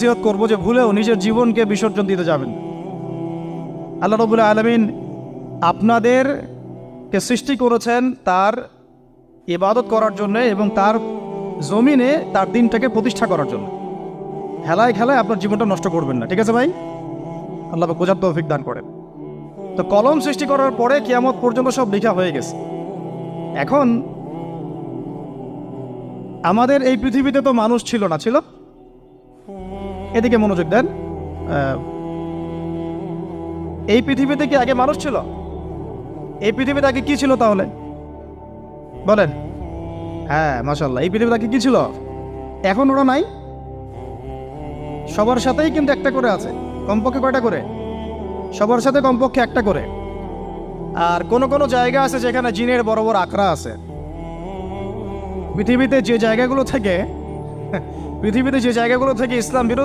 নসিহত করব যে ভুলেও নিজের জীবনকে বিসর্জন দিতে যাবেন। আল্লাহ রাব্বুল আলামিন আপনাদেরকে সৃষ্টি করেছেন তার ইবাদত করার জন্য এবং তার জমিনে তার দিনটাকে প্রতিষ্ঠা করার জন্য। হেলায় খেলায় আপনার জীবনটা নষ্ট করবেন না, ঠিক আছে ভাই? আল্লাহ পাক বোঝার তৌফিক দান করেন। তো কলম সৃষ্টি করার পরে কিয়ামত পর্যন্ত সব লেখা হয়ে গেছে। এখন আমাদের এই পৃথিবীতে তো মানুষ ছিল না, ছিল? এদিকে মনোযোগ দেন। এই পৃথিবীতে কি আগে মানুষ ছিল? এই পৃথিবীতে আগে কি ছিল তাহলে বলেন? হ্যাঁ, মাশাআল্লাহ। এই পৃথিবীতে আগে কি ছিল? এখন ওরা নাই? সবার সাথেই কিন্তু একটা করে আছে। কমপক্ষে কয়টা করে? সবার সাথে কমপক্ষে একটা করে। আর কোন কোন জায়গা আছে যেখানে জিনের বড় বড় আখড়া আছে। পৃথিবীতে যে জায়গাগুলো থেকে ইসলাম বিরোধী